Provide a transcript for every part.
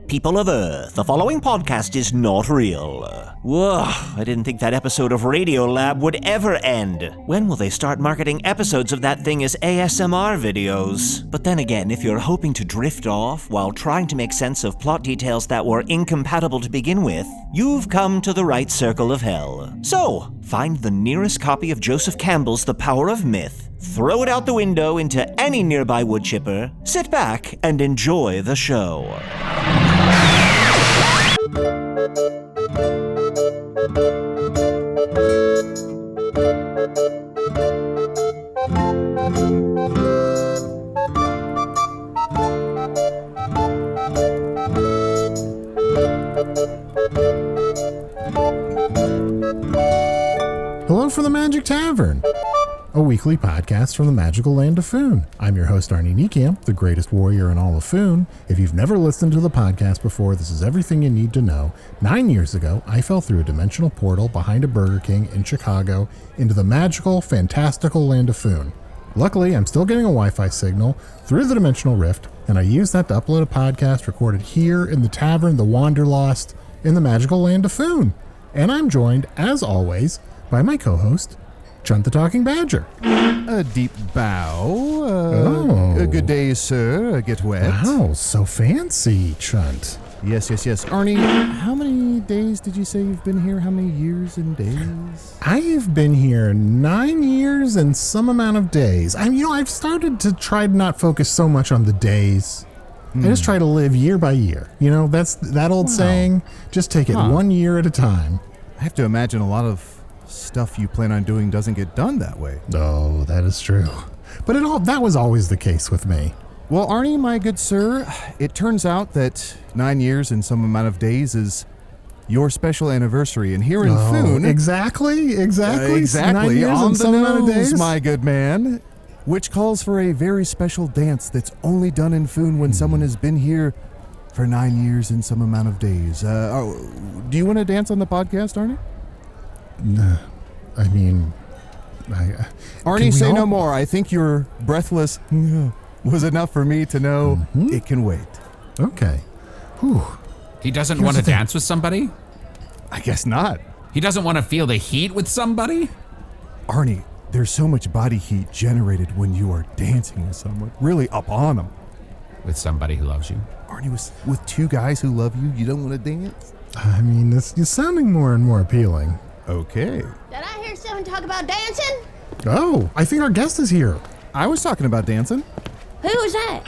People of Earth, the following podcast is not real. Whoa, I didn't think that episode of Radiolab would ever end. When will they start marketing episodes of that thing as ASMR videos? But then again, if you're hoping to drift off while trying to make sense of plot details that were incompatible to begin with, you've come to the right circle of hell. So, find the nearest copy of Joseph Campbell's The Power of Myth, throw it out the window into any nearby wood chipper, sit back, and enjoy the show. Hello from the Magic Tavern, a weekly podcast from the magical land of Foon. I'm your host, Arnie Niekamp, the greatest warrior in all of Foon. If you've never listened to the podcast before, this is everything you need to know. 9 years ago, I fell through a dimensional portal behind a Burger King in Chicago into the magical, fantastical land of Foon. Luckily, I'm still getting a Wi-Fi signal through the dimensional rift, and I used that to upload a podcast recorded here in the Tavern, the Wanderlost, in the magical land of Foon. And I'm joined, as always, by my co-host, Chunt the Talking Badger. A deep bow. A good day, sir. Get wet. Wow, so fancy, Chunt. Yes. Arnie, how many days did you say you've been here? How many years and days? I've been here 9 years and some amount of days. I've started to try to not focus so much on the days. I just try to live year by year. That's that old saying, just take it 1 year at a time. I have to imagine a lot of stuff you plan on doing doesn't get done that way. Oh, that is true. But that was always the case with me. Well, Arnie, my good sir, it turns out that 9 years and some amount of days is your special anniversary. And here in Foon... Exactly. 9 years on and the some amount of days, my good man, which calls for a very special dance that's only done in Foon when someone has been here for 9 years and some amount of days. Do you want to dance on the podcast, Arnie? Arnie, say no more. I think your breathless was enough for me to know it can wait. Okay. Whew. He doesn't want to dance with somebody? I guess not. He doesn't want to feel the heat with somebody? Arnie, there's so much body heat generated when you are dancing with someone. Really up on them. With somebody who loves you? Arnie, with two guys who love you, you don't want to dance? This is sounding more and more appealing. Okay. Did I hear someone talk about dancing? Oh, I think our guest is here. I was talking about dancing. Who was that?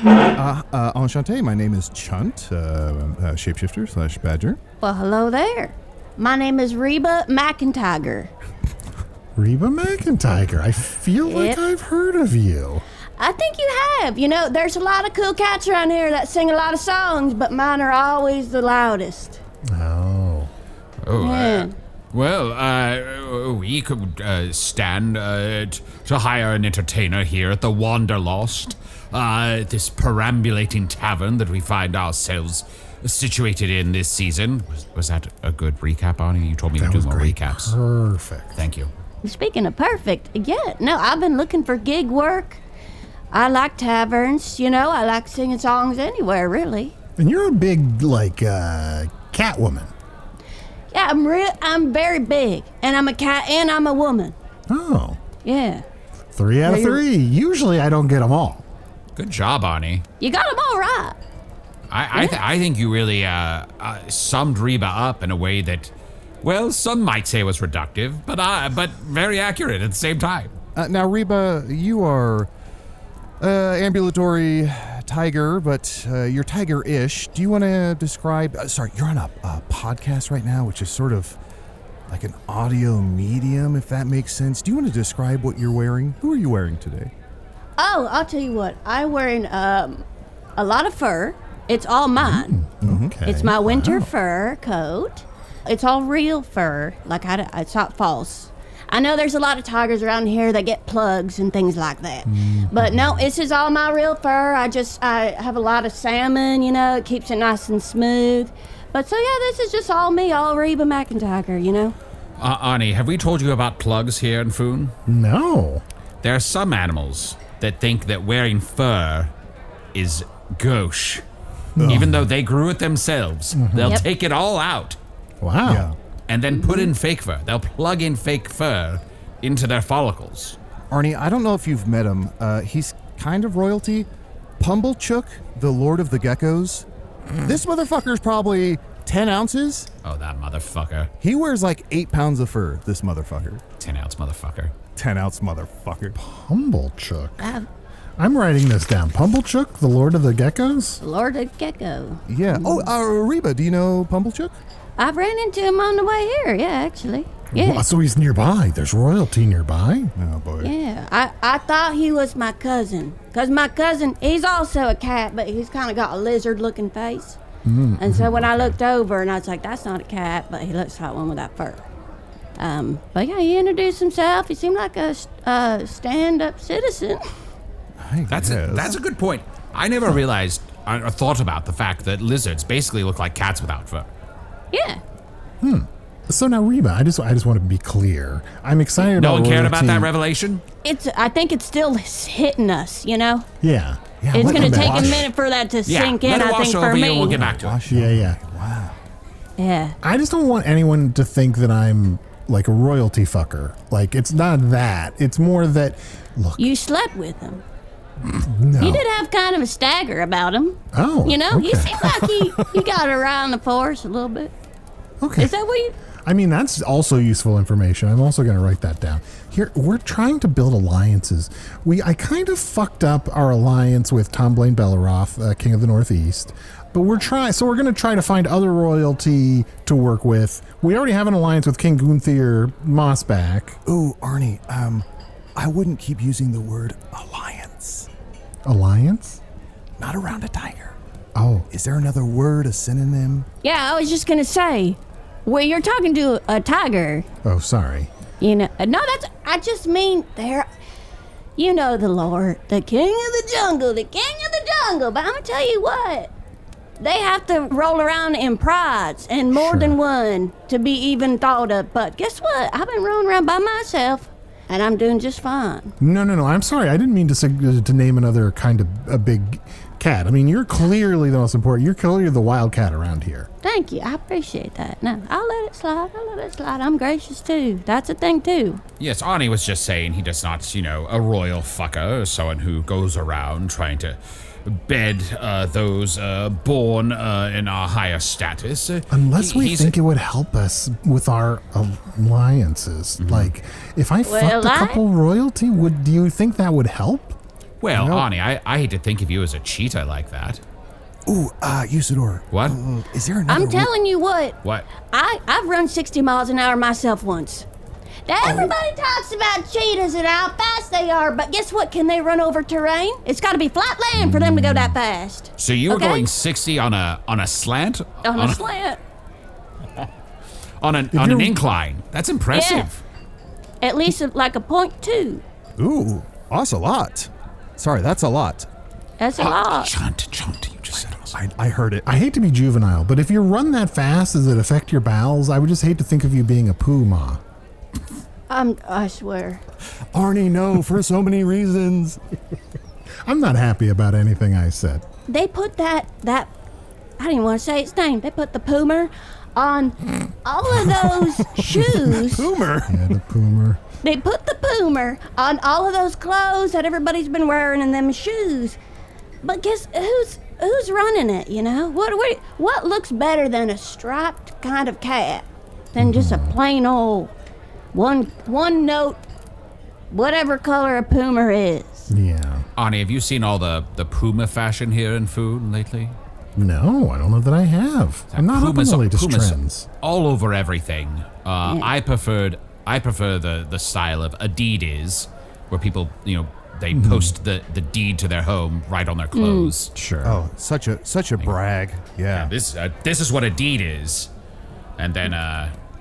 Enchanté, my name is Chunt, shapeshifter / badger. Well, hello there. My name is Reba McEntiger. Reba McEntiger. I feel like I've heard of you. I think you have. There's a lot of cool cats around here that sing a lot of songs, but mine are always the loudest. Oh. Yeah. We could stand to hire an entertainer here at the Wanderlost, this perambulating tavern that we find ourselves situated in this season. Was that a good recap, Arnie? You told me to do more recaps. Perfect. Thank you. Speaking of perfect, I've been looking for gig work. I like taverns, I like singing songs anywhere, really. And you're a big, cat woman. Yeah, I'm very big, and I'm a cat, and I'm a woman. Oh. Yeah. 3 out of 3. Usually I don't get them all. Good job, Arnie. You got them all right. I think you really summed Reba up in a way that, well, some might say was reductive, but very accurate at the same time. Now, Reba, you are ambulatory tiger, but you're tiger-ish. Do you want to describe... you're on a podcast right now, which is sort of like an audio medium, if that makes sense. Do you want to describe what you're wearing? Who are you wearing today? Oh, I'll tell you what. I'm wearing a lot of fur. It's all mine. Okay. It's my winter fur coat. It's all real fur. It's not false. I know there's a lot of tigers around here that get plugs and things like that. But no, this is all my real fur. I have a lot of salmon, it keeps it nice and smooth. But this is just all me, all Reba McEntiger, Arnie, have we told you about plugs here in Foon? No. There are some animals that think that wearing fur is gauche. Even though they grew it themselves, they'll take it all out Wow. Yeah. and then put in fake fur. They'll plug in fake fur into their follicles. Arnie, I don't know if you've met him. He's kind of royalty. Pumblechook, the Lord of the Geckos. This motherfucker's probably 10 ounces. Oh, that motherfucker. He wears like 8 pounds of fur, this motherfucker. 10-ounce motherfucker. 10-ounce motherfucker. Pumblechook. Uh, I'm writing this down. Pumblechook, the Lord of the Geckos? Lord of Gecko. Yeah. Oh, Reba, do you know Pumblechook? I've ran into him on the way here. Yeah, actually. Yeah. Well, so he's nearby. There's royalty nearby. Oh, boy. Yeah, I thought he was my cousin. Because my cousin, he's also a cat, but he's kind of got a lizard-looking face. And so when I looked over, and I was like, that's not a cat, but he looks like one with that fur. But yeah, he introduced himself. He seemed like a stand-up citizen. That's a good point. I never realized or thought about the fact that lizards basically look like cats without fur. Yeah. So now, Reba, I just want to be clear. I'm excited No about one cared about that royalty. revelation? I think it's still hitting us, you know? Yeah. Yeah, It's what going to the take wash- a minute for that to sink in, let it I wash think, over for you me. and we'll get back to it. Wash Yeah, over. yeah. Wow. Yeah. I just don't want anyone to think that I'm like a royalty fucker. Like, it's not that. It's more that, look, You slept with him. no. He did have kind of a stagger about him. Oh, You know, he okay. seemed like he got around the force a little bit. Okay. Is that what you... I mean, that's also useful information. I'm also going to write that down. Here, we're trying to build alliances. I kind of fucked up our alliance with Tom Blaine Belleroth, King of the Northeast. But we're going to try to find other royalty to work with. We already have an alliance with King Gunther Mossback. Ooh, Arnie, I wouldn't keep using the word alliance. Alliance? Not around a tiger. Oh, Is there another word, a synonym? Yeah, I was just going to say, well, you're talking to a tiger. oh, sorry. You know, no, I just mean you know the Lord, the king of the jungle, the king of the jungle. But I'm going to tell you what, they have to roll around in prides and more than one to be even thought of. But guess what? I've been rolling around by myself and I'm doing just fine. No. I'm sorry. I didn't mean to name another kind of a big cat. I mean, you're clearly the most important. You're clearly the wild cat around here. Thank you. I appreciate that. No, I'll let it slide. I'm gracious too. That's a thing too. Yes, Arnie was just saying he does not, a royal fucker, someone who goes around trying to bed those born in a higher status. Unless we think it would help us with our alliances. Like, if I fucked a couple royalty, do you think that would help? Well, Arnie, I hate to think of you as a cheater like that. Ooh, Usidore. What? Is there another I'm telling you what. What? I've run 60 miles an hour myself once. Now, everybody talks about cheetahs and how fast they are, but guess what? Can they run over terrain? It's got to be flat land for them to go that fast. So you were Okay? going 60 on a slant? On a slant. On an incline. That's impressive. At least like a 0.2. Ooh, that's a lot. Sorry, that's a lot. That's a lot. Chunt, you just said it. I heard it. I hate to be juvenile, but if you run that fast, does it affect your bowels? I would just hate to think of you being a puma. I swear. Arnie, no, for so many reasons. I'm not happy about anything I said. They put that I didn't even want to say its name. They put the poomer on all of those shoes. Boomer. Yeah, the puma. They put the poomer on all of those clothes that everybody's been wearing and them shoes. But guess who's running it, you know? What looks better than a striped kind of cat than just a plain old one note, whatever color a puma is? Yeah. Arnie, have you seen all the Puma fashion here in food lately? No, I don't know that I have. I'm not up on the latest Pumas trends. all over everything. I prefer the style of Adidas, where people, they post the deed to their home right on their clothes. Sure. Oh, such a brag. Yeah. This is what a deed is, and then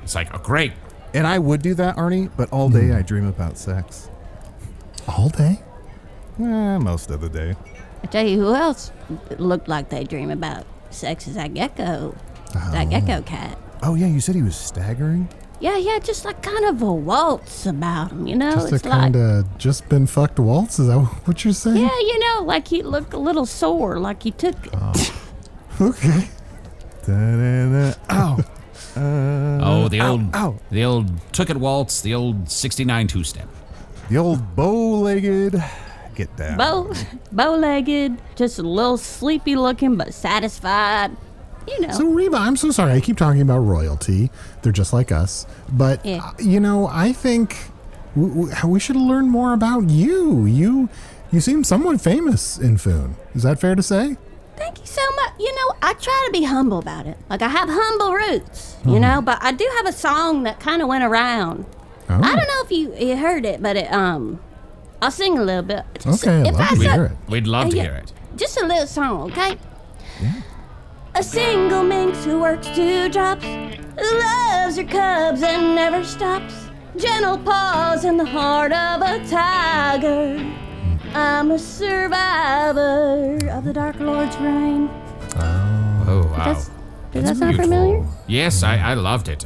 it's like, oh great. And I would do that, Arnie, but all day I dream about sex. All day? Most of the day. I tell you who else looked like they dream about sex is that gecko. That gecko cat. Oh, yeah, you said he was staggering? Yeah, just like kind of a waltz about him, you know? Just It's a like, kind of just been fucked waltz? Is that what you're saying? yeah, like he looked a little sore, like he took it. Okay. Ow. The old took it waltz, the old 69 two-step. The old bow-legged. Get down. Bow-legged, just a little sleepy looking, but satisfied. You know. So, Reba, I'm so sorry. I keep talking about royalty. They're just like us. But, I think we should learn more about you. You seem somewhat famous in Foon. Is that fair to say? Thank you so much. I try to be humble about it. Like, I have humble roots, but I do have a song that kind of went around. Oh. I don't know if you heard it, but I'll sing a little bit. Okay, I'd love to hear it. We'd love to hear it. Just a little song, okay? Yeah. A single minx who works 2 jobs, who loves her cubs and never stops. Gentle paws in the heart of a tiger. I'm a survivor of the Dark Lord's reign. Oh, wow. Does that sound familiar? Yes, I loved it.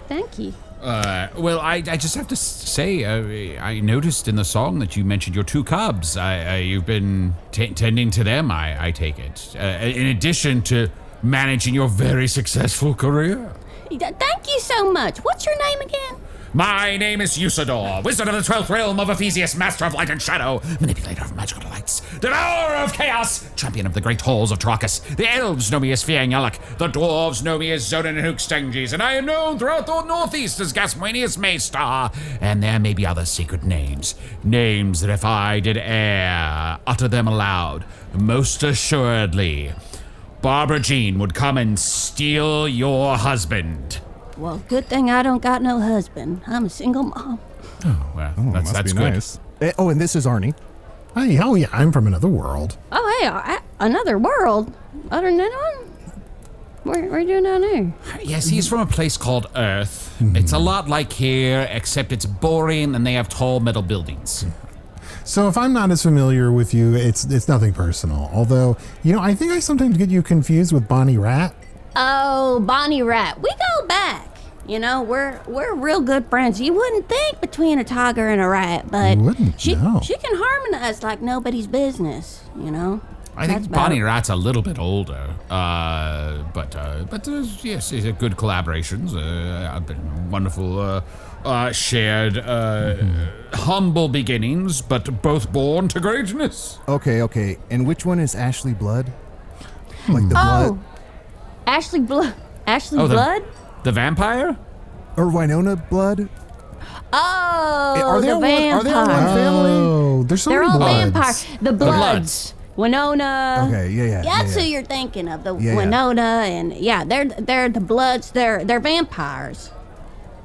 Thank you. Well, I just have to say, I noticed in the song that you mentioned your 2 cubs. You've been tending to them, I take it, in addition to managing your very successful career. Thank you so much. What's your name again? My name is Usidore, wizard of the 12th realm of Ephesius, master of light and shadow, manipulator of magical delights, devourer of chaos, champion of the great halls of Trachis. The elves know me as Fiangyalak, the dwarves know me as Zodan and Hookstanges, and I am known throughout the northeast as Gaswanius Maystar. And there may be other secret names that if I did utter them aloud, most assuredly, Barbara Jean would come and steal your husband. Well, good thing I don't got no husband. I'm a single mom. Oh, well, that's be good. Nice. And this is Arnie. Hey, oh yeah, I'm from another world. Oh, hey, another world? Other than that one? What are you doing down there? Yes, he's from a place called Earth. It's a lot like here, except it's boring and they have tall metal buildings. So if I'm not as familiar with you, it's nothing personal. Although, I think I sometimes get you confused with Bonnie Rat. Oh, Bonnie Rat. We go back. We're real good friends. You wouldn't think between a tiger and a rat, but she can harmonize like nobody's business, I think Bonnie Rat's a little bit older, but yes, it's a good collaborations. I've been wonderful, shared, humble beginnings, but both born to greatness. Okay. And which one is Ashley Blood? Like the blood? Ashley Blood? Blood? The vampire? Or Winona Blood? Oh, Are they the all vampire. one family? Oh, there's so They're many all bloods. vampires. The Bloods. Winona. Okay, yeah. That's who you're thinking of. Winona and they're the Bloods. They're vampires.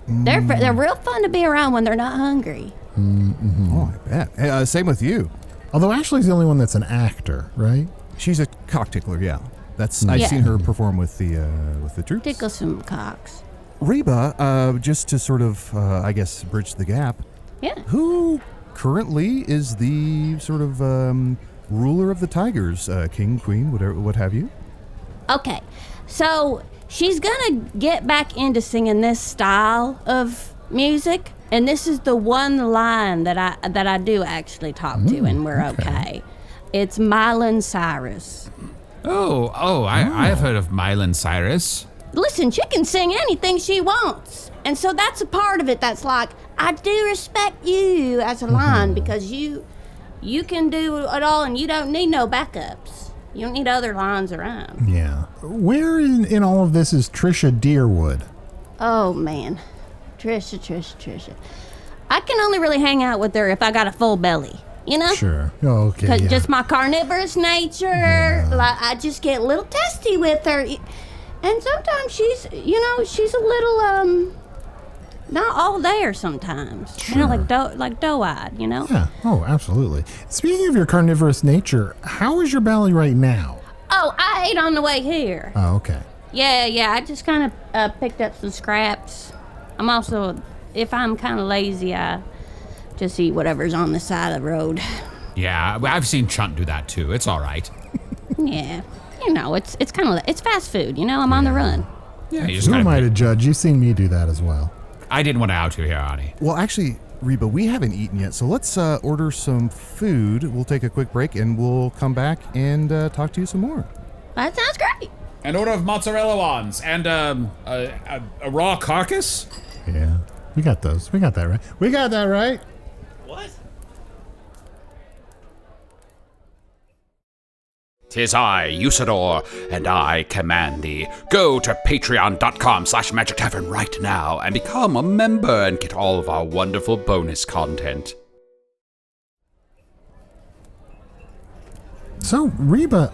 They're real fun to be around when they're not hungry. Mm-hmm. Oh, I bet. Same with you. Although Ashley's the only one that's an actor, right? She's a cock tickler, yeah. I've seen her perform with the troops. Tickle some cocks. Reba, just to sort of, I guess, bridge the gap. Yeah. Who currently is the sort of ruler of the Tigers, king, queen, whatever, what have you? Okay, so she's gonna get back into singing this style of music, and this is the one line that I do actually talk to, and we're okay. It's Miley Cyrus. I've heard of Miley Cyrus. Listen, she can sing anything she wants. And so that's a part of it that's like, I do respect you as a line because you can do it all and you don't need no backups. You don't need other lines around. Yeah. Where in all of this is Trisha Deerwood? Oh, man. Trisha. I can only really hang out with her if I got a full belly. Sure. Okay. Because just my carnivorous nature, like I just get a little testy with her. And sometimes she's a little, not all there sometimes. Sure. Like doe-eyed, Yeah. Oh, absolutely. Speaking of your carnivorous nature, how is your belly right now? Oh, I ate on the way here. Oh, okay. Yeah, I just kind of picked up some scraps. I'm also, if I'm kind of lazy, I just eat whatever's on the side of the road. Yeah, I've seen Chunt do that too. It's all right. Yeah, it's kind of, it's fast food, I'm on the run. Yeah, you just Who am I gotta, to judge? You've seen me do that as well. I didn't want to out you here, Arnie. Well, actually, Reba, we haven't eaten yet, so let's order some food. We'll take a quick break, and we'll come back and talk to you some more. That sounds great. An order of mozzarella ones and a raw carcass? Yeah. We got those. We got that right. We got that right. What? 'Tis I, Usidore, and I command thee. Go to patreon.com/Magic Tavern right now and become a member and get all of our wonderful bonus content. So, Reba,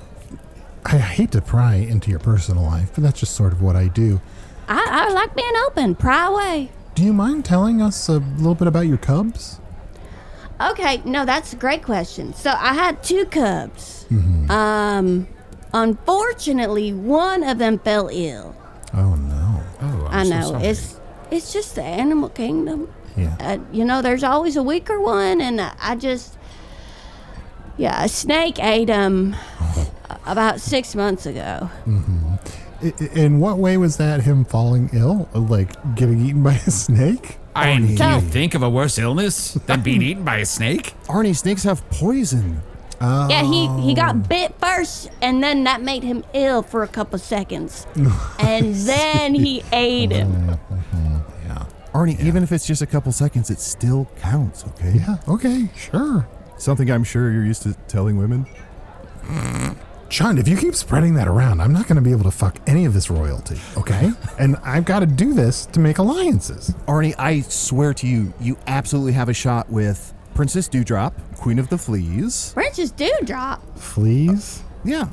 I hate to pry into your personal life, but that's just sort of what I do. I like being open. Pry away. Do you mind telling us a little bit about your cubs? Okay, no, that's a great question. So I had 2 cubs. Unfortunately, one of them fell ill. Oh, no. Oh, I I'm know. so sorry. It's just the animal kingdom. Yeah. There's always a weaker one, and a snake ate him about 6 months ago. In what way was that him falling ill? Like getting eaten by a snake? Can you So- think of a worse illness than being eaten by a snake? Arnie, snakes have poison. Yeah, he got bit first, and then that made him ill for a couple seconds. And then he ate him. Yeah. Arnie, even if it's just a couple seconds, it still counts, okay? Yeah, okay, sure. Something I'm sure you're used to telling women. Chunt, if you keep spreading that around, I'm not going to be able to fuck any of this royalty, okay? And I've got to do this to make alliances. Arnie, I swear to you, you absolutely have a shot with Princess Dewdrop, Queen of the Fleas. Princess Dewdrop. Fleas? Yeah.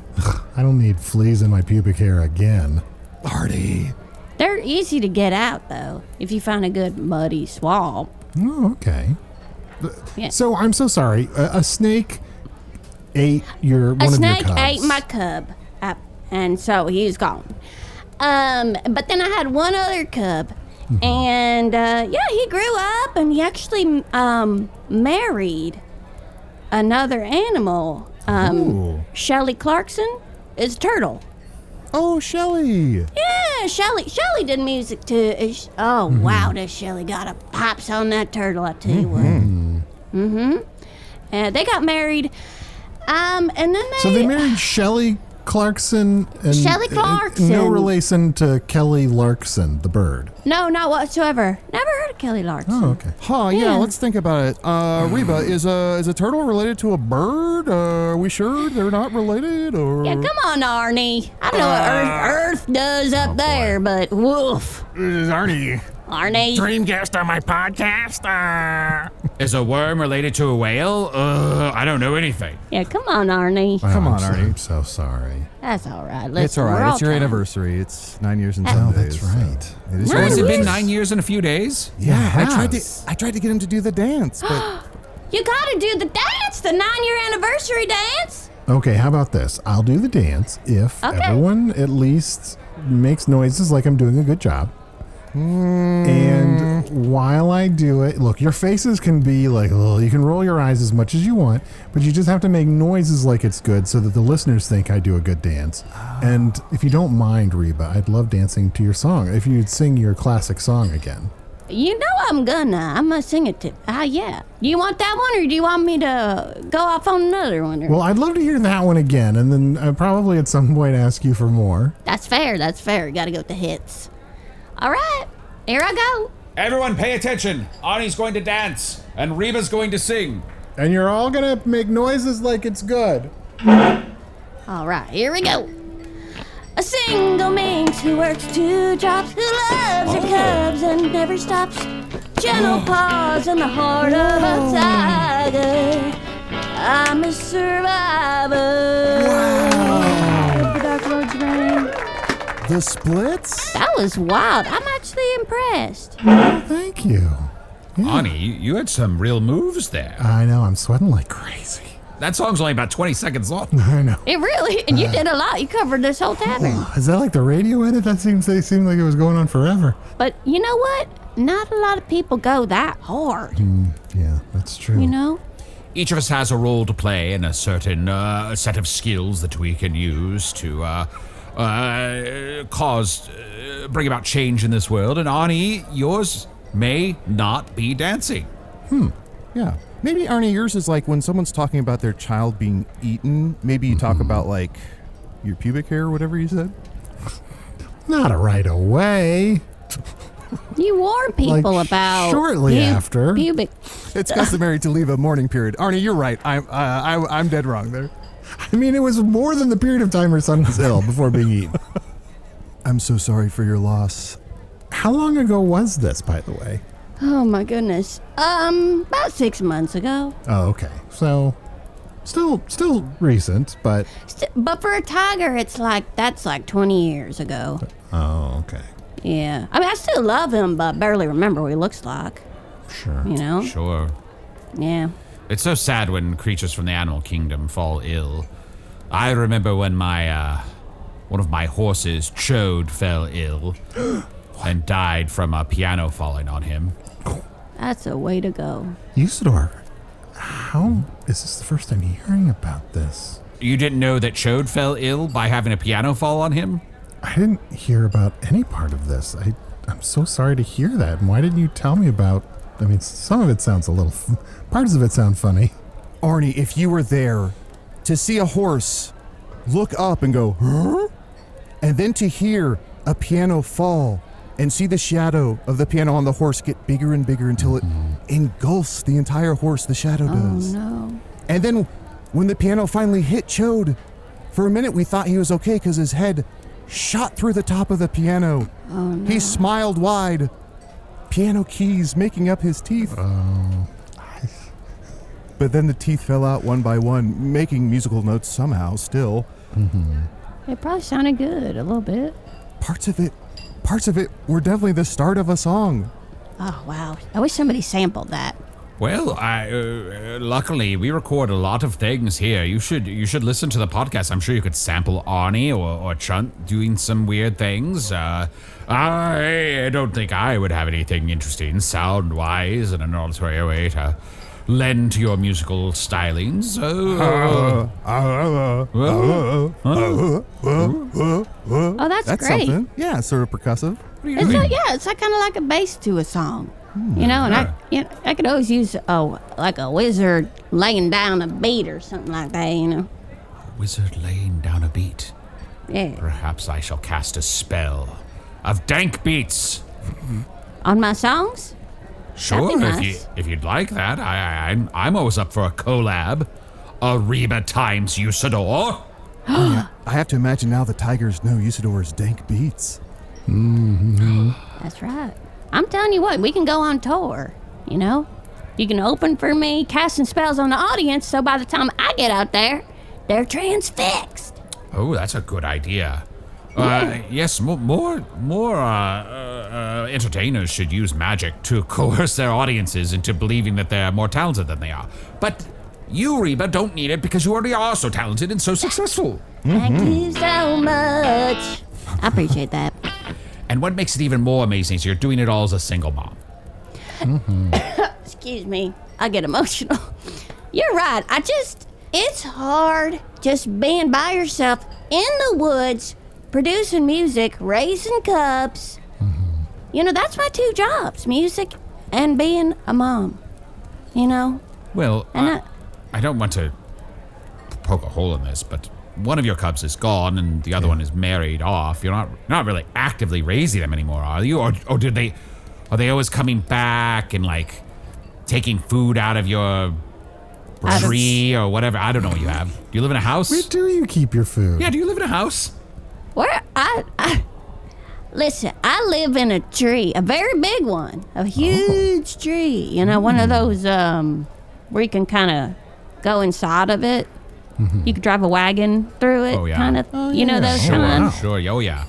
I don't need fleas in my pubic hair again. Arnie. They're easy to get out, though, if you find a good muddy swamp. Oh, okay. Yeah. So I'm so sorry. A snake ate one A of your snake cubs. ate my cub, and so he's gone. But then I had one other cub, and he grew up, and he actually married another animal. Ooh. Shelley Clarkson is a turtle. Oh, Shelley. Yeah, Shelley did music too. Wow, does Shelley got a pops on that turtle, I tell you what. And they got married. And then So they married Shelley Clarkson and Shelley Clarkson. no relation to Kelly Larkson, the bird. No, not whatsoever. Never heard of Kelly Larkson. Oh, okay. Huh, yeah, Yeah. let's think about it. Reba, is a turtle related to a bird? Are we sure they're not related? Or Yeah, come on, Arnie. I don't know what Earth does up there, but woof. This is Arnie. Arnie. Dream guest on my podcast. Is a worm related to a whale? I don't know anything. Yeah, come on, Arnie. Come on, I'm Arnie. I'm so sorry. That's all right. Listen, It's all we're right. It's your tired. anniversary. It's 9 years and Oh, 10 that's days. so right. It is Nine your Has it been years? 9 years and a few days? Yeah, It I tried to get him to do the dance, but You gotta do the dance, the 9-year anniversary dance. Okay, how about this? I'll do the dance if Okay. everyone at least makes noises like I'm doing a good job. And while I do it, look, your faces can be like, oh, you can roll your eyes as much as you want, but you just have to make noises like it's good so that the listeners think I do a good dance. And if you don't mind, Reba, I'd love dancing to your song. If you'd sing your classic song again. You know I'm gonna sing it to. Yeah. Do you want that one, or do you want me to go off on another one? Or? Well, I'd love to hear that one again, and then probably at some point ask you for more. That's fair. That's fair. You gotta go with the hits. All right, here I go. Everyone pay attention. Arnie's going to dance, and Reba's going to sing. And you're all gonna make noises like it's good. All right, here we go. A single minx who works 2 jobs, who loves her cubs and never stops. Gentle paws in the heart of a tiger. I'm a survivor. Wow. The Dark Lord's reign. the splits? That was wild. I'm actually impressed. Oh, thank you. Yeah. Arnie, you had some real moves there. I know, I'm sweating like crazy. That song's only about 20 seconds long. I know. It really, and you did a lot. You covered this whole tavern. Is that like the radio edit? They seemed like it was going on forever. But you know what? Not a lot of people go that hard, Yeah, that's true. you know? Each of us has a role to play and a certain set of skills that we can use to bring about change in this world. And Arnie, yours may not be dancing. Yeah. Maybe, Arnie, yours is like when someone's talking about their child being eaten. Maybe you talk about, like, your pubic hair or whatever you said. Not right away. You warn people Like, about shortly after. pubic. It's customary to leave a mourning period. Arnie, you're right. I'm dead wrong there. I mean, it was more than the period of time her son was ill before being eaten. I'm so sorry for your loss. How long ago was this, by the way? Oh my goodness. About 6 months ago. Oh, okay. So, still recent, but... But for a tiger, that's like 20 years ago. Oh, okay. Yeah. I mean, I still love him, but barely remember what he looks like. Sure. You know? Sure. Yeah. It's so sad when creatures from the animal kingdom fall ill. I remember when my, one of my horses, Chode, fell ill and died from a piano falling on him. That's a way to go. Usidore, how is this the first time you're hearing about this? You didn't know that Chode fell ill by having a piano fall on him? I didn't hear about any part of this. I'm so sorry to hear that. And why didn't you tell me about... I mean, some of it sounds a little... Parts of it sound funny. Arnie, if you were there to see a horse look up and go, huh? And then to hear a piano fall and see the shadow of the piano on the horse get bigger and bigger until it engulfs the entire horse, the shadow does. Oh, no. And then when the piano finally hit Chode, for a minute we thought he was okay because his head shot through the top of the piano. Oh, no. He smiled wide, piano keys making up his teeth. Oh. But then the teeth fell out one by one, making musical notes somehow still. It probably sounded good, a little bit. Parts of it were definitely the start of a song. Oh, wow. I wish somebody sampled that. Well, luckily we record a lot of things here. You should listen to the podcast. I'm sure you could sample Arnie or Chunt doing some weird things. I don't think I would have anything interesting sound-wise in an auditory way to lend to your musical stylings. Oh, that's great. Something. Yeah, sort of percussive. It's like kind of like a bass to a song. You know, and I could always use like a wizard laying down a beat or something like that, you know. Wizard laying down a beat. Yeah. Perhaps I shall cast a spell of dank beats. On my songs? Sure, That'd be nice. if you'd like that. I'm always up for a collab. A Reba times Usidore. I have to imagine now the tigers know Usidore's dank beats. That's right. I'm telling you what, we can go on tour, you know? You can open for me, casting spells on the audience, so by the time I get out there, they're transfixed. Oh, that's a good idea. Yes, more entertainers should use magic to coerce their audiences into believing that they're more talented than they are. But you, Reba, don't need it because you already are so talented and so successful. Thank you so much. I appreciate that. And what makes it even more amazing is you're doing it all as a single mom. Excuse me, I get emotional. You're right, it's hard just being by yourself in the woods, producing music, raising cubs. You know, that's my two jobs, music and being a mom, you know? Well, And I don't want to poke a hole in this, but one of your cubs is gone and the other one is married off. You're not really actively raising them anymore, are you? Or are they always coming back and like taking food out of your tree or whatever? I don't know what you have. Do you live in a house? Where do you keep your food? Yeah, do you live in a house? Where listen, I live in a tree, a very big one, a huge tree. You know, one of those where you can kind of go inside of it. You could drive a wagon through it, kind of. You know those kind. Sure, oh yeah.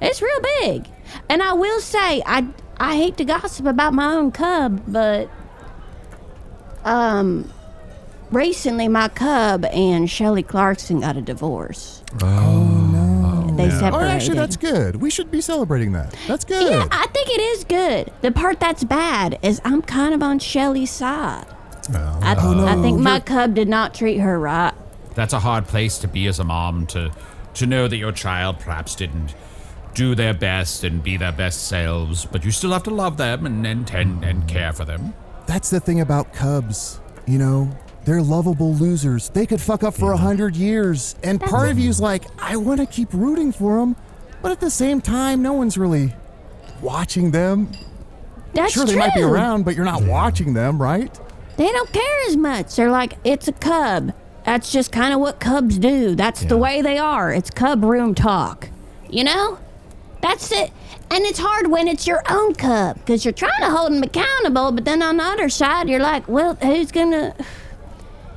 It's real big, and I will say, I hate to gossip about my own cub, but recently my cub and Shelley Clarkson got a divorce. Oh, no. They separated. Oh, actually, that's good. We should be celebrating that. That's good. Yeah, I think it is good. The part that's bad is I'm kind of on Shelley's side. I think my cub did not treat her right. That's a hard place to be as a mom, to know that your child perhaps didn't do their best and be their best selves, but you still have to love them and care for them. That's the thing about cubs, you know? They're lovable losers. They could fuck up for 100 years. And part of you's like, I want to keep rooting for them, But at the same time, no one's really watching them. That's Sure, true. they might be around, but you're not watching them, right? They don't care as much. They're like, it's a cub. That's just kind of what cubs do. That's the way they are. It's cub room talk. You know? That's it. And it's hard when it's your own cub because you're trying to hold them accountable, but then on the other side, you're like, well, who's going to...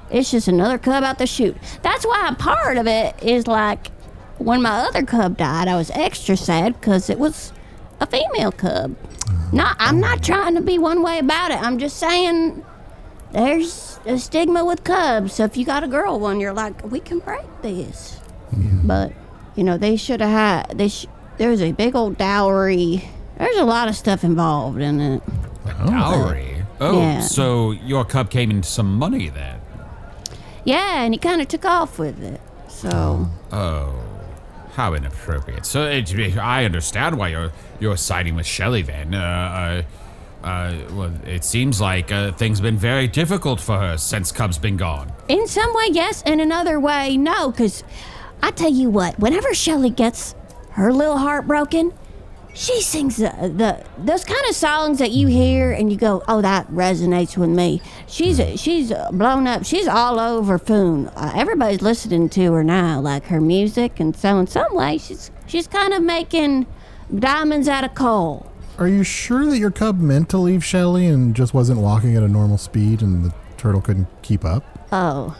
It's just another cub out the chute. That's why a part of it is like, when my other cub died, I was extra sad because it was a female cub. I'm not trying to be one way about it. I'm just saying there's a stigma with cubs. So if you got a girl one, you're like, we can break this. But, they should have had... There's a big old dowry. There's a lot of stuff involved in it. Dowry? Oh, Yeah. so your cub came into some money then? Yeah, and he kind of took off with it. So... Oh, how inappropriate. So I understand why you're siding with Shelley then. Well, it seems like things have been very difficult for her since Cub's been gone. In some way, yes, and another way, no, because I tell you what, whenever Shelley gets her little heart broken, she sings those kind of songs that you hear and you go, oh, that resonates with me. She's blown up. She's all over Foon. Everybody's listening to her now, like her music, and so in some way, she's kind of making diamonds out of coal. Are you sure that your cub meant to leave Shelley and just wasn't walking at a normal speed and the turtle couldn't keep up? Oh.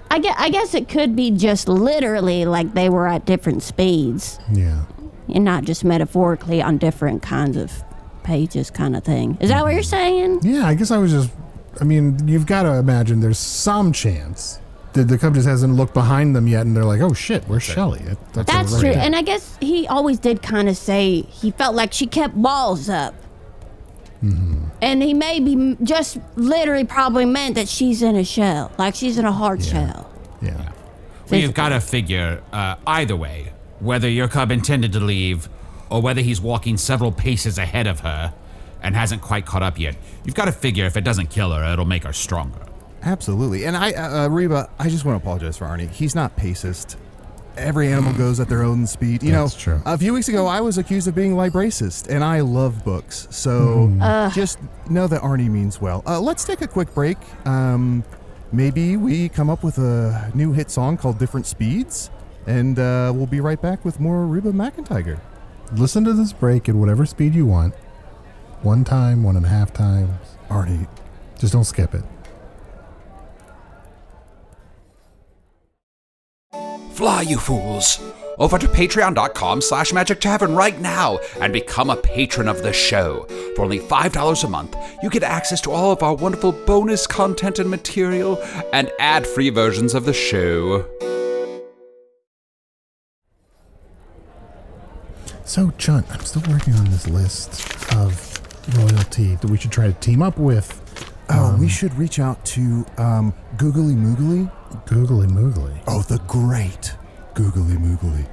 I guess it could be just literally like they were at different speeds. Yeah. And not just metaphorically on different kinds of pages kind of thing. Is that what you're saying? Yeah, I guess you've got to imagine there's some chance that the cub just hasn't looked behind them yet and they're like, oh shit, where's Shelley? That's true. And I guess he always did kind of say he felt like she kept walls up. Mm-hmm. And he maybe just literally probably meant that she's in a shell, like she's in a hard shell. Yeah. Well, you've got to figure either way, whether your cub intended to leave or whether he's walking several paces ahead of her and hasn't quite caught up yet. You've got to figure if it doesn't kill her, it'll make her stronger. Absolutely. And Reba, I just want to apologize for Arnie. He's not pacist. Every animal goes at their own speed. That's true. A few weeks ago, I was accused of being libracist, and I love books. So just know that Arnie means well. Let's take a quick break. Maybe we come up with a new hit song called Different Speeds, and we'll be right back with more Reba McEntiger. Listen to this break at whatever speed you want. 1 time, 1.5 times. Arnie. Just don't skip it. Fly, you fools! Over to patreon.com/Magic Tavern right now and become a patron of the show. For only $5 a month, you get access to all of our wonderful bonus content and material and ad-free versions of the show. So, Chunt, I'm still working on this list of royalty that we should try to team up with. We should reach out to Googly Moogly. Googly Moogly. Oh, the great Googly Moogly.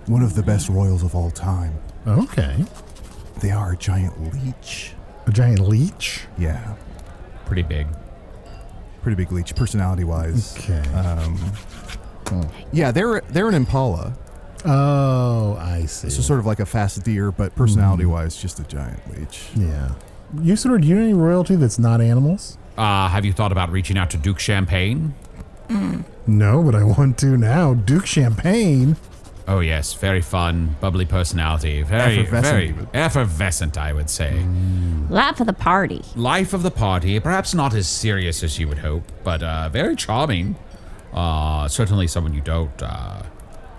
One of the best royals of all time. Okay. They are a giant leech. A giant leech? Yeah. Pretty big. Pretty big leech, personality-wise. Okay. Yeah, they're an impala. Oh, I see. So sort of like a fast deer, but personality-wise, just a giant leech. Yeah. Usidore, do you know any royalty that's not animals? Have you thought about reaching out to Duke Champagne? No, but I want to now. Duke Champagne. Oh yes, very fun, bubbly personality. Very effervescent, I would say. Life of the party. Life of the party, perhaps not as serious as you would hope, but very charming. Certainly someone you don't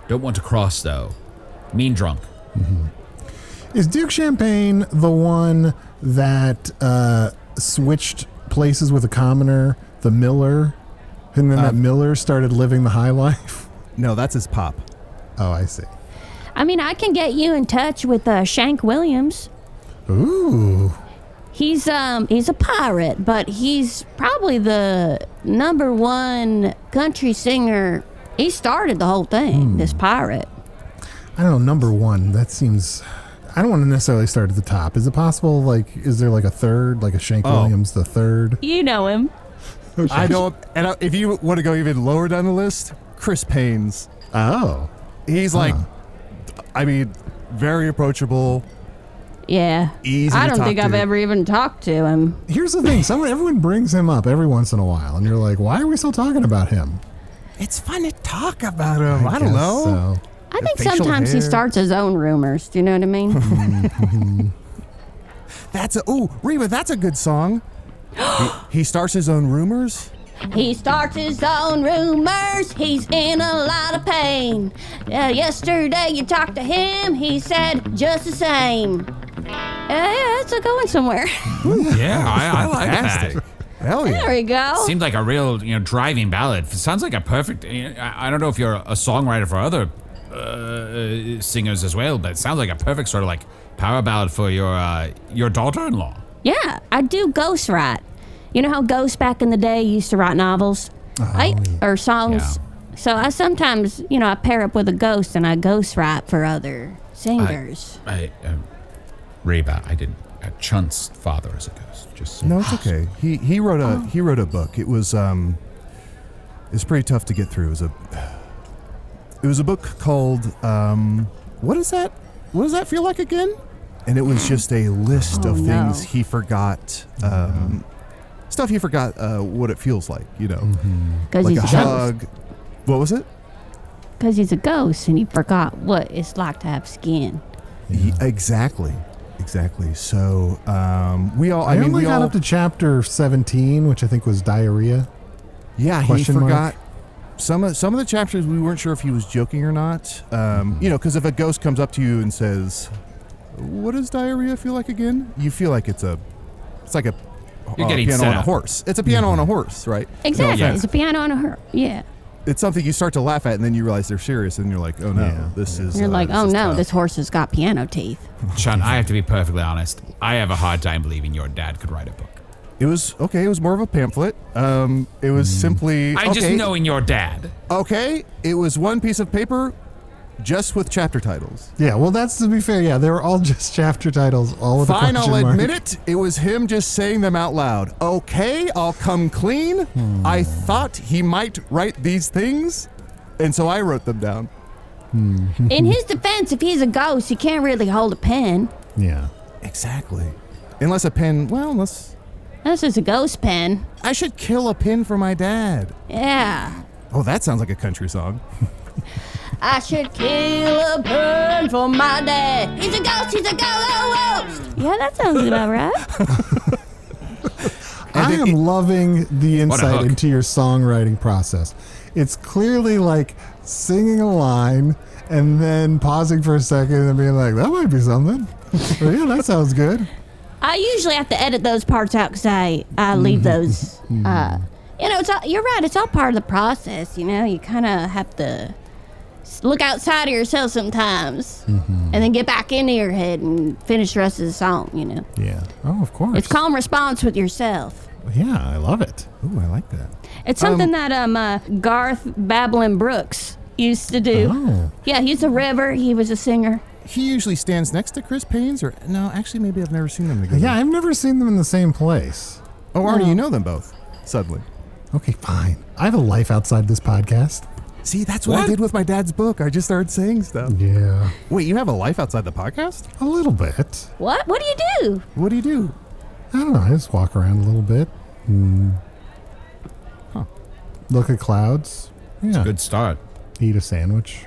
want to cross, though. Mean drunk. Mm-hmm. Is Duke Champagne the one that switched places with a commoner, the Miller, and then that Miller started living the high life? No, that's his pop. Oh, I see. I mean, I can get you in touch with Shank Williams. Ooh. He's a pirate, but he's probably the #1 country singer. He started the whole thing, this pirate. I don't know, #1. That seems... I don't want to necessarily start at the top. Is it possible, is there a third, like a Shank Williams the third? You know him. Okay. I don't... And if you want to go even lower down the list, Chris Payne's. Oh. He's I mean, very approachable. Yeah. Easy to I don't talk think I've to. ever even talked to him. Here's the thing. Everyone brings him up every once in a while, and you're like, why are we still talking about him? It's fun to talk about him. I don't guess know. So. I think facial sometimes he hair. starts his own rumors. Do you know what I mean? Reba, that's a good song. he starts his own rumors. He starts his own rumors. He's in a lot of pain. Yesterday you talked to him. He said just the same. Yeah, it's going somewhere. Yeah, I like Fantastic. that. Hell yeah. There we go. Seems like a real, driving ballad. Sounds like a perfect. I don't know if you're a songwriter for other singers as well, but it sounds like a perfect sort of like power ballad for your daughter-in-law. Yeah, I do ghost write. You know how ghosts back in the day used to write novels? Or songs? Yeah. So I sometimes, I pair up with a ghost and I ghost write for other singers. Reba, I didn't. Chunt's father is a ghost. Just No, it's okay. He wrote a book. It was pretty tough to get through. It was a book called what is that? What does that feel like again? And it was just a list of things he forgot. Stuff he forgot what it feels like, Because like he's a a ghost. hug. What was it? Because he's a ghost and he forgot what it's like to have skin. Exactly. So we all. I only got up to chapter 17, which I think was diarrhea. Yeah, he Question forgot. mark? Some of the chapters we weren't sure if he was joking or not. Because if a ghost comes up to you and says, "What does diarrhea feel like again?" You feel like it's like a You're getting piano set on a up. horse. It's a piano on a horse, right? Exactly. No It's a piano on a her. Yeah. It's something you start to laugh at, and then you realize they're serious, and you're like, "Oh no, Yeah. this is." You're like, this oh is no, tough." this horse has got piano teeth. Chunt, I have to be perfectly honest. I have a hard time believing your dad could write a book. It was okay. It was more of a pamphlet. It was simply. Just knowing your dad. Okay, it was one piece of paper, just with chapter titles. Yeah, well, that's to be fair. Yeah, they were all just chapter titles, all with a Fine, question I'll mark. admit it. It was him just saying them out loud. Okay, I'll come clean. I thought he might write these things, and so I wrote them down. In his defense, if he's a ghost, he can't really hold a pen. Yeah. Exactly. Unless a pen. Well, unless This is a ghost pen. I should kill a pin for my dad. Yeah. Oh, that sounds like a country song. I should kill a bird for my dad. He's a ghost, he's a ghost. Yeah, that sounds about right. I am loving the What a insight hook. into your songwriting process. It's clearly like singing a line and then pausing for a second and being like, that might be something. Or, yeah, that sounds good. I usually have to edit those parts out because I leave those. It's all, you're right. It's all part of the process. You kind of have to look outside of yourself sometimes, and then get back into your head and finish the rest of the song. Yeah. Oh, of course. It's calm response with yourself. Yeah, I love it. Ooh, I like that. It's something that Garth Babylon Brooks used to do. Oh. Yeah, he's a river. He was a singer. He usually stands next to Chris Payne's, or no, actually, maybe I've never seen them together. Yeah, I've never seen them in the same place. Oh, Arnie, you know them both. Suddenly. Okay, fine. I have a life outside this podcast. See, that's what I did with my dad's book. I just started saying stuff. Yeah. Wait, you have a life outside the podcast? A little bit. What? What do you do? What do you do? I don't know. I just walk around a little bit. Look at clouds. Yeah. Good start. Eat a sandwich.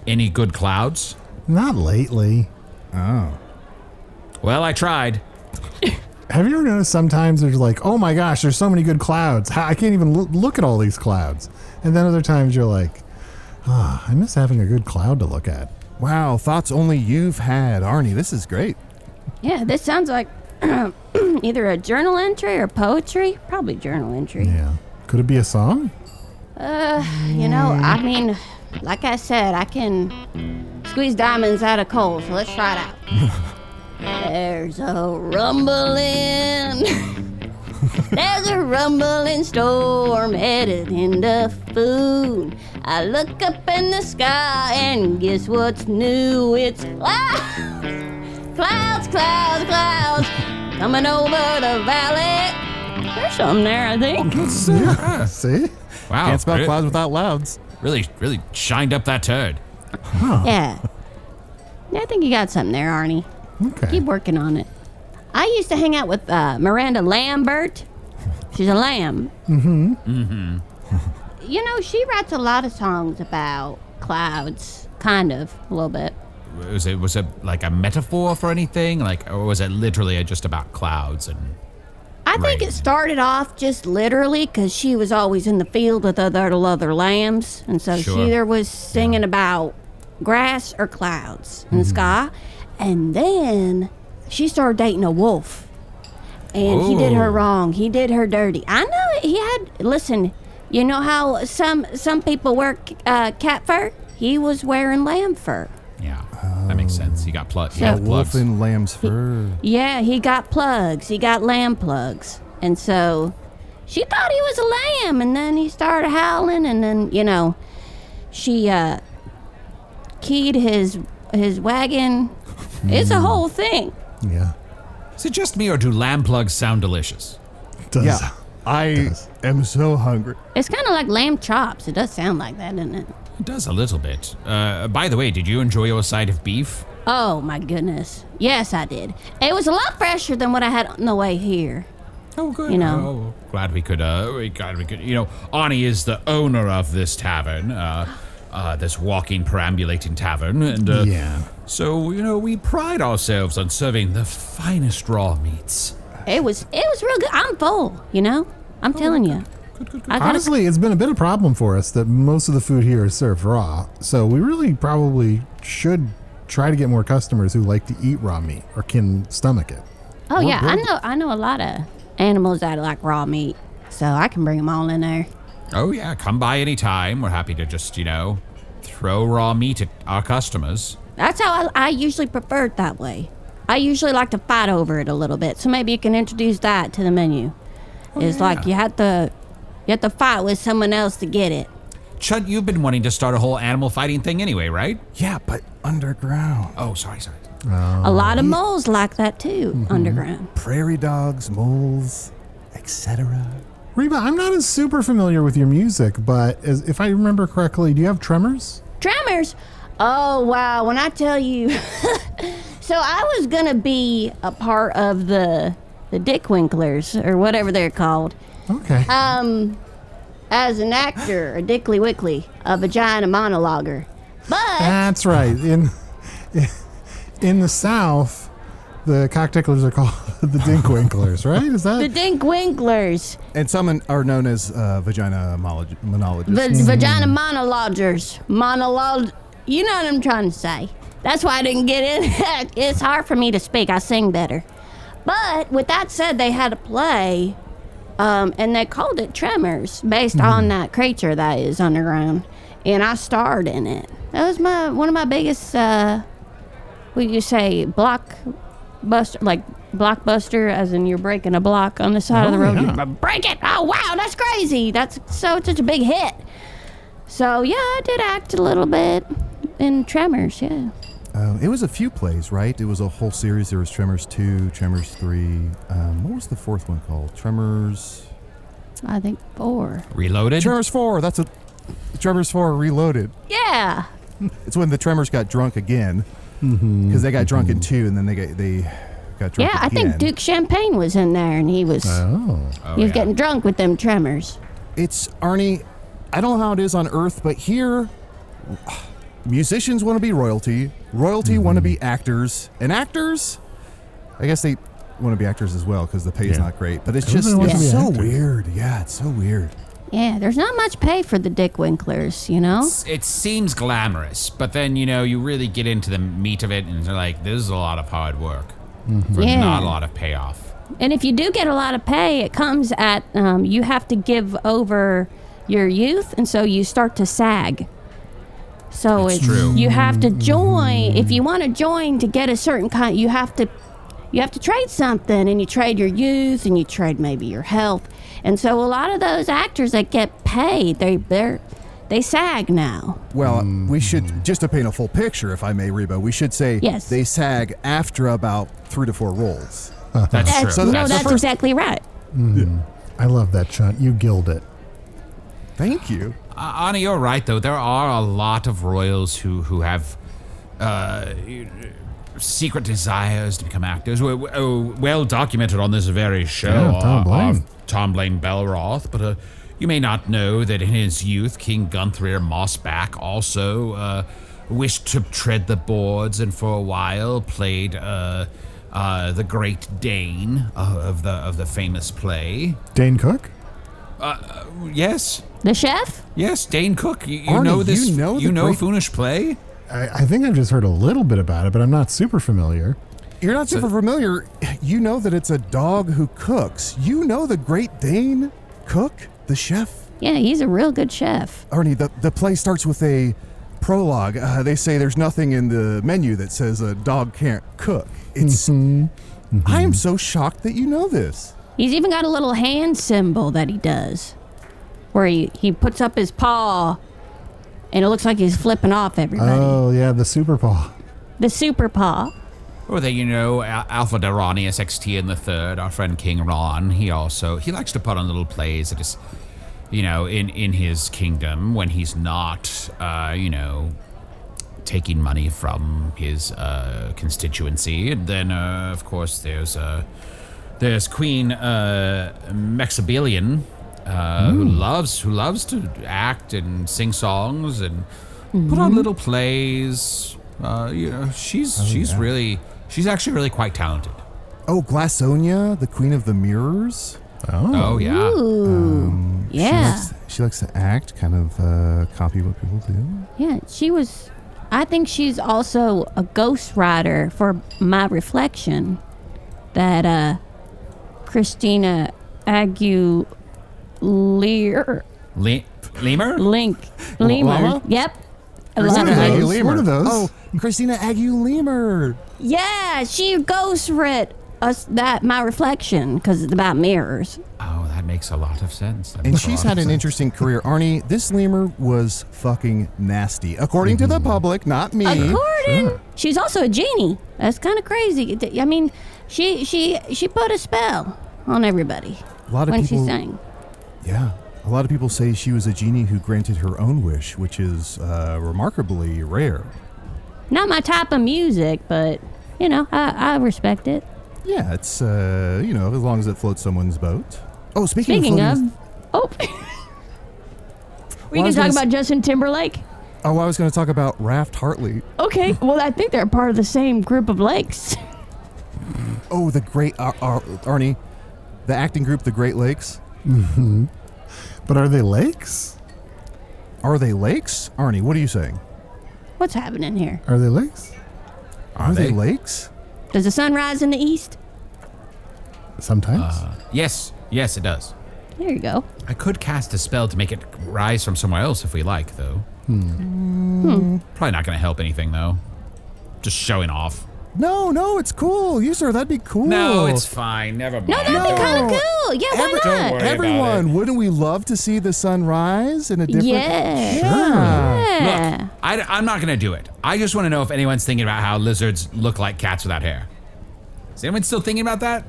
Any good clouds? Not lately. Oh. Well, I tried. Have you ever noticed sometimes there's like, oh my gosh, there's so many good clouds. I can't even look at all these clouds. And then other times you're like, I miss having a good cloud to look at. Wow, thoughts only you've had. Arnie, this is great. Yeah, this sounds like either a journal entry or poetry. Probably journal entry. Yeah. Could it be a song? I mean, like I said, I can squeeze diamonds out of coal, so let's try it out. There's a rumbling. There's a rumbling storm headed into food. I look up in the sky and guess what's new? It's clouds, clouds, clouds coming over the valley. There's something there, I think. Yeah. See? Wow. Can't spell re- clouds without louds. Really shined up that turd. Yeah. Yeah, I think you got something there, Arnie. Okay. Keep working on it. I used to hang out with Miranda Lambert. She's a lamb. You know, she writes a lot of songs about clouds, kind of, a little bit. Was it like a metaphor for anything? Like, or was it literally just about clouds and... I think it started off just literally because she was always in the field with other lambs. And so she either was singing about grass or clouds in the sky. And then she started dating a wolf. And he did her wrong. He did her dirty. I know it. He had, listen, you know how some people wear cat fur? He was wearing lamb fur. Yeah, that makes sense. He got plugs. Yeah, Wolf in lamb's fur. He got plugs. He got lamb plugs. And so she thought he was a lamb. And then he started howling. And then, you know, she keyed his wagon. It's a whole thing. Yeah. Is it just me, or do lamb plugs sound delicious? It does. Yeah. I am so hungry. It's kind of like lamb chops. It does sound like that, doesn't it? It does a little bit. By the way, did you enjoy your side of beef? Oh, my goodness. Yes, I did. It was a lot fresher than what I had on the way here. Oh, good. You know. Oh, glad we could. You know, Arnie is the owner of this tavern, this walking, perambulating tavern, and so you know we pride ourselves on serving the finest raw meats. It was real good. I'm full. You know, I'm telling you. Good. Honestly, it's been a bit of a problem for us that most of the food here is served raw. So we really probably should try to get more customers who like to eat raw meat or can stomach it. Oh yeah, I know a lot of animals that like raw meat, so I can bring them all in there. Oh yeah, come by any time. We're happy to just throw raw meat at our customers. That's how I usually prefer it that way. I usually like to fight over it a little bit, so maybe you can introduce that to the menu. Like you have to fight with someone else to get it. Chunt, you've been wanting to start a whole animal fighting thing anyway, right? Yeah, but underground. Oh, sorry. A lot of moles like that too, underground. Prairie dogs, moles, etc. Reba, I'm not as super familiar with your music, but if I remember correctly, do you have tremors? Tremors? Oh, wow. When I tell you... So I was going to be a part of the Dickwinklers, or whatever they're called. Okay. As an actor, a Dickly Wickly, a vagina monologuer. But... That's right. In the South, the cockticklers are called the Dinkwinklers, right? Is that... The Dinkwinklers. And some are known as vagina monologists. Vagina monologers. You know what I'm trying to say. That's why I didn't get in. It's hard for me to speak. I sing better. But with that said, they had a play, and they called it Tremors, based on that creature that is underground. And I starred in it. That was one of my biggest, what you say, blockbuster, as in you're breaking a block on the side of the road. Yeah. Break it! Oh, wow, that's crazy. That's such a big hit. So, yeah, I did act a little bit in Tremors, yeah. It was a few plays, right? It was a whole series. There was Tremors 2, Tremors 3. What was the fourth one called? Tremors... I think 4. Reloaded? Tremors 4. That's a... Tremors 4 Reloaded. Yeah. It's when the Tremors got drunk again. Because they got drunk in 2, and then they got drunk Yeah, I again. think Duke Champagne was in there, and he was getting drunk with them Tremors. It's, Arnie, I don't know how it is on Earth, but here... Musicians want to be royalty. Royalty want to be actors. And actors, I guess they want to be actors as well because the pay is not great. But it's it's so weird. Yeah, it's so weird. Yeah, there's not much pay for the Dickwinklers, you know? It seems glamorous, but then, you really get into the meat of it and they're like, this is a lot of hard work for not a lot of payoff. And if you do get a lot of pay, it comes at, you have to give over your youth, and so you start to sag. So it's true. You have to join. If you want to join to get a certain kind, you have to trade something, and you trade your youth, and you trade maybe your health. And so a lot of those actors that get paid, they sag now. Well, we should, just to paint a full picture, if I may, Reba, we should say they sag after about 3 to 4 roles. That's true. So that's exactly right. I love that, Chunt. You gilled it. Thank you. Anna, you're right, though. There are a lot of royals who have secret desires to become actors. Well documented on this very show. Yeah, Tom Blaine. Tom Blaine Belroth, but you may not know that in his youth, King Guthrir Mossback also wished to tread the boards and for a while played the Great Dane of the famous play. Dane Cook? Yes. The chef? Yes, Dane Cook. You Arnie, know this. you know the great- Foonish play? I think I've just heard a little bit about it, but I'm not super familiar. You're not super familiar. You know that it's a dog who cooks. You know the Great Dane Cook, the chef? Yeah, he's a real good chef. Arnie, the play starts with a prologue. They say there's nothing in the menu that says a dog can't cook. It's. I am so shocked that you know this. He's even got a little hand symbol that he does, where he puts up his paw, and it looks like he's flipping off everybody. Oh, yeah, the super paw. The super paw. Or that Alpha Durranius XT in the Third, our friend King Ron, he likes to put on little plays that is, in his kingdom when he's not, taking money from his constituency. And then, of course, there's Queen Mexabilian, who loves to act and sing songs and put on little plays. She's actually really quite talented. Oh, Glassonia, the Queen of the Mirrors. Oh yeah. Ooh. Yeah. She likes to act, kind of copy what people do. Yeah, I think she's also a ghostwriter for My Reflection, that Christina Aguilera. Lemur? Lemur. Yep. Christina Aguilera. One of those. Oh, Christina Aguilera. Yeah, she ghostwrote us that My Reflection because it's about mirrors. Oh, that makes a lot of sense. And she's had an interesting career. Arnie, this lemur was fucking nasty. According to the public, not me. According, she's also a genie. That's kind of crazy. I mean, she put a spell on everybody A lot of when people, she sang. Yeah. A lot of people say she was a genie who granted her own wish, which is remarkably rare. Not my type of music, but, I respect it. Yeah, it's, as long as it floats someone's boat. Oh, speaking of... Well, We can talk about Justin Timberlake? Oh, I was going to talk about Raft Hartley. Okay, well, I think they're part of the same group of lakes. Oh, the great... Arnie, the acting group, the Great Lakes. Mm-hmm. But are they lakes? Are they lakes? Arnie, what are you saying? What's happening here? Are they lakes? Are they lakes? Does the sun rise in the east? Sometimes. Yes, it does. There you go. I could cast a spell to make it rise from somewhere else if we like, though. Probably not going to help anything, though. Just showing off. No, it's cool. You, sir, that'd be cool. No, it's fine. Never mind. No, that'd be kind of cool. Yeah, why Don't not? worry about Everyone, it. wouldn't we love to see the sun rise in a different... Yeah. Yeah. Look, I'm not going to do it. I just want to know if anyone's thinking about how lizards look like cats without hair. Is anyone still thinking about that?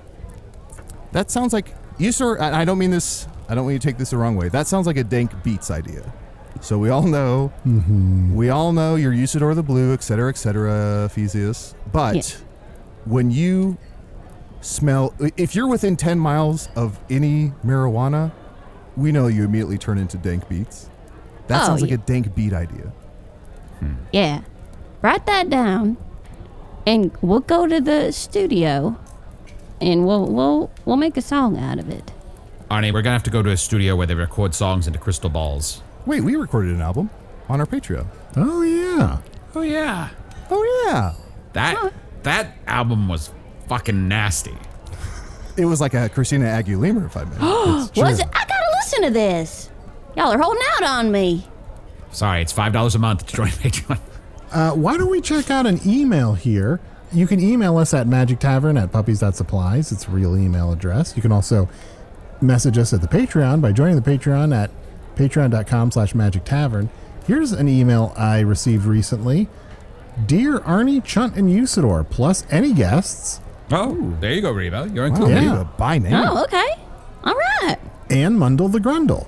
That sounds like... You, sir, I don't mean this... I don't want you to take this the wrong way. That sounds like a Dank Beats idea. So we all know... We all know you're Usidore the Blue, et cetera, Theseus. But when you smell... If you're within 10 miles of any marijuana, we know you immediately turn into Dank Beats. That sounds like a Dank Beat idea. Yeah. Write that down, and we'll go to the studio, and we'll make a song out of it. Arnie, we're going to have to go to a studio where they record songs into crystal balls. Wait, we recorded an album on our Patreon. Oh, yeah. Oh, yeah. Oh, yeah. That album was fucking nasty. It was like a Christina Aguilera, if I may. Was it? I gotta listen to this. Y'all are holding out on me. Sorry, it's $5 a month to join Patreon. Why don't we check out an email here? You can email us at magictavern@puppies.supplies. It's a real email address. You can also message us at the Patreon by joining the Patreon at patreon.com/magictavern. Here's an email I received recently. Dear Arnie, Chunt, and Usidore, plus any guests. Oh, there you go, Reba. You're included. Yeah. By name. Oh, okay. All right. And Mundle the Grundle.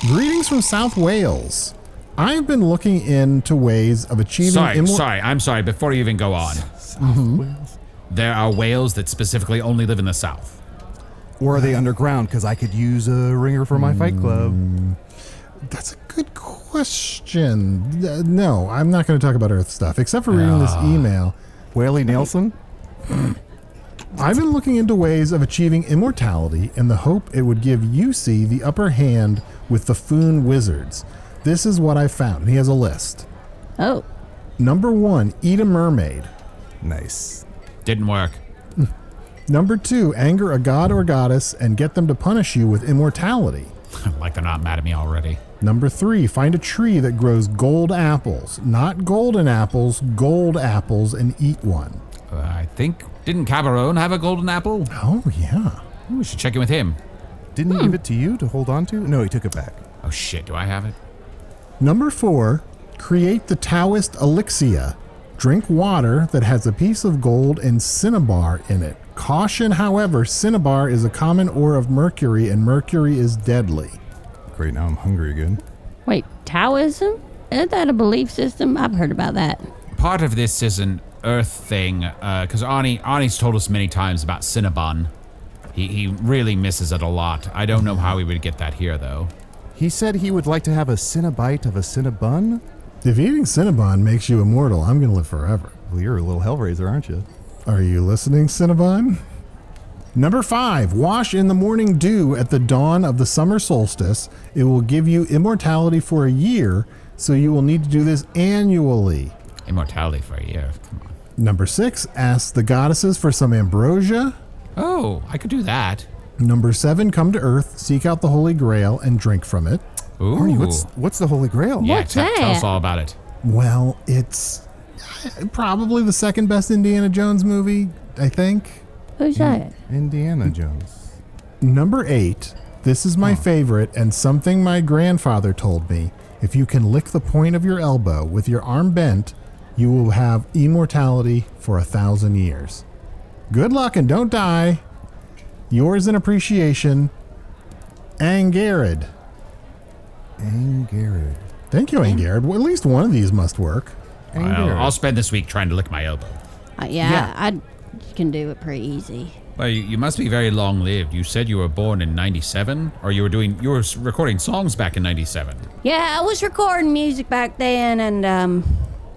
Greetings from South Wales. I've been looking into ways of achieving... I'm sorry. Before you even go on. Wales. There are whales that specifically only live in the south. Or are they underground? Because I could use a ringer for my fight club. That's a good question. No, I'm not going to talk about Earth stuff, except for reading this email. Whaley Nelson? I've been looking into ways of achieving immortality in the hope it would give UC the upper hand with the Foon Wizards. This is what I found. He has a list. Oh. Number 1, eat a mermaid. Nice. Didn't work. Number 2, anger a god or goddess and get them to punish you with immortality. Like they're not mad at me already. Number 3, find a tree that grows gold apples. Not golden apples, gold apples, and eat one. I think, didn't Cabarone have a golden apple? Oh, yeah. We should check in with him. Didn't he give it to you to hold on to? No, he took it back. Oh shit, do I have it? Number 4, create the Taoist elixir. Drink water that has a piece of gold and cinnabar in it. Caution, however, cinnabar is a common ore of mercury, and mercury is deadly. Great, now I'm hungry again. Wait, Taoism? Isn't that a belief system? I've heard about that. Part of this is an Earth thing, because Arnie's told us many times about Cinnabon. He really misses it a lot. I don't know how he would get that here, though. He said he would like to have a Cinnabite of a Cinnabun? If eating Cinnabon makes you immortal, I'm going to live forever. Well, you're a little Hellraiser, aren't you? Are you listening, Cinnabon? Number 5, wash in the morning dew at the dawn of the summer solstice. It will give you immortality for a year, so you will need to do this annually. Immortality for a year, come on. Number 6, ask the goddesses for some ambrosia. Oh, I could do that. Number 7, come to Earth, seek out the Holy Grail, and drink from it. Ooh. Arnie, what's the Holy Grail? Yeah, What's tell us that? all about it. Well, it's probably the second best Indiana Jones movie, I think. Who's that? Indiana Jones. Number 8, this is my favorite and something my grandfather told me. If you can lick the point of your elbow with your arm bent, you will have immortality for 1,000 years. Good luck and don't die. Yours in appreciation, Garrett. Garrett. Thank you, Garrett. Well, at least one of these must work. I'll spend this week trying to lick my elbow. Yeah, I can do it pretty easy. Well, you must be very long-lived. You said you were born in 97, or you were recording songs back in 97. Yeah, I was recording music back then, and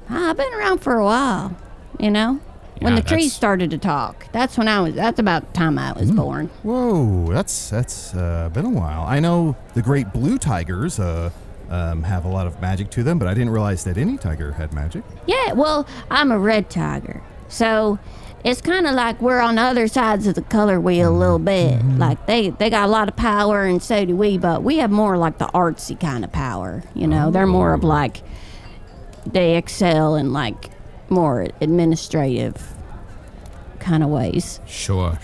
I've been around for a while, you know? When Yeah, the trees that's- started to talk. That's about the time I was born. Whoa, that's been a while. I know the great blue tigers have a lot of magic to them, but I didn't realize that any tiger had magic. Yeah, well, I'm a red tiger. So it's kind of like we're on the other sides of the color wheel a little bit. Like they got a lot of power, and so do we, but we have more like the artsy kind of power. You know, they're more of like, they excel in like more administrative kind of ways. Sure.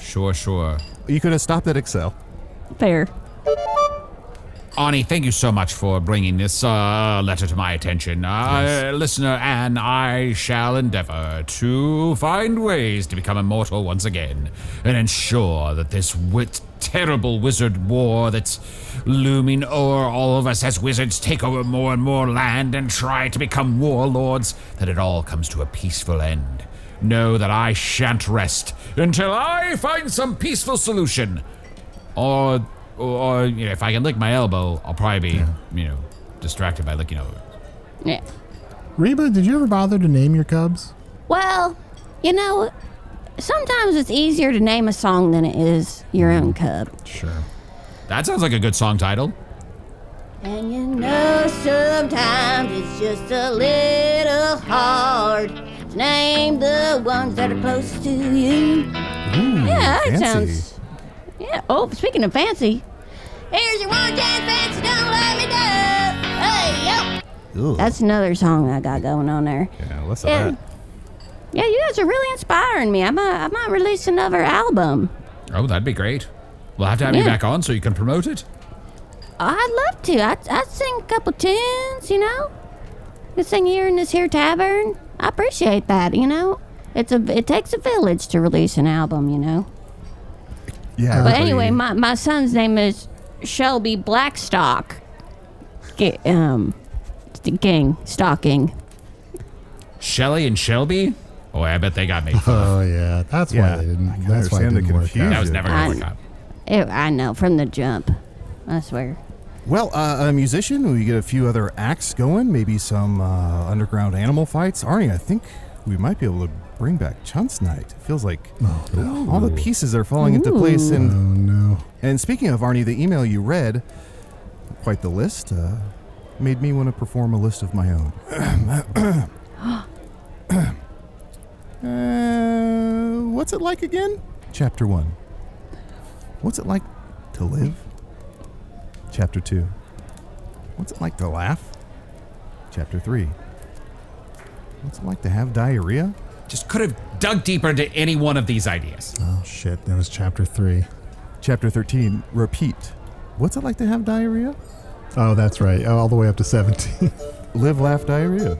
You could have stopped at Excel. Fair. Arnie, thank you so much for bringing this letter to my attention. Listener, and I shall endeavor to find ways to become immortal once again and ensure that this terrible wizard war that's looming o'er all of us as wizards take over more and more land and try to become warlords, that it all comes to a peaceful end. Know that I shan't rest until I find some peaceful solution. Or if I can lick my elbow, I'll probably be, distracted by licking over. Yeah. Reba, did you ever bother to name your cubs? Well, sometimes it's easier to name a song than it is your own cub. Sure. That sounds like a good song title. And sometimes it's just a little hard to name the ones that are close to you. Ooh, Yeah, that fancy. sounds. Yeah. Oh, speaking of fancy, here's your one chance, fancy, don't let me down. Hey, yo. Ugh. That's another song I got going on there. Yeah, let's have Yeah. that. Yeah, you guys are really inspiring me. I might release another album. Oh, that'd be great. We'll have to have you Yeah. back on so you can promote it. I'd love to. I'd sing a couple tunes, I sing here in this here tavern. I appreciate that, It takes a village to release an album, Yeah. But everybody- anyway, my son's name is Shelby Blackstock. Stalking. Shelley and Shelby? Oh, I bet they got made fun of. Oh yeah, that's why they didn't. That's why it understand the didn't work confusion. out. That was never going to work out. I know, from the jump. I swear. Well, a musician, we get a few other acts going, maybe some underground animal fights. Arnie, I think we might be able to bring back Chunt's night. It feels like all the pieces are falling into place. And, Oh no. And speaking of, Arnie, the email you read, quite the list, made me want to perform a list of my own. What's it like again? Chapter 1. What's it like to live? Chapter 2. What's it like to laugh? Chapter 3. What's it like to have diarrhea? Just could have dug deeper into any one of these ideas. Oh shit, that was chapter 3. Chapter 13. Repeat. What's it like to have diarrhea? Oh, that's right. Oh, all the way up to 17. Live, laugh, diarrhea.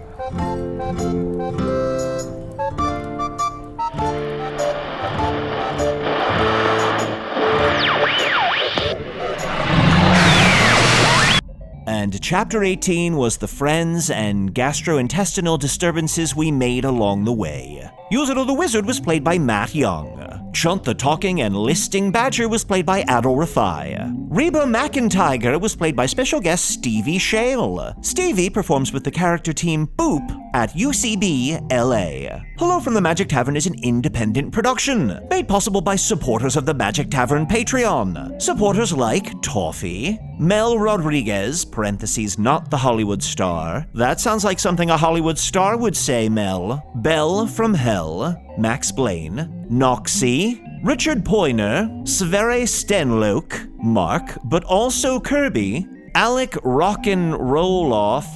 And Chapter 18 was the friends and gastrointestinal disturbances we made along the way. Usidore the Wizard was played by Matt Young. Chunt the Talking and Listing Badger was played by Adal Rifai. Reba McEntiger was played by special guest Stevie Shale. Stevie performs with the character team Boop at UCB LA. Hello from the Magic Tavern is an independent production, made possible by supporters of the Magic Tavern Patreon. Supporters like Toffee, Mel Rodriguez, parentheses not the Hollywood star. That sounds like something a Hollywood star would say, Mel. Belle from Hell, Max Blaine, Noxie, Richard Poyner, Sverre Stenloke, Mark, but also Kirby, Alec Rockin' Roloff.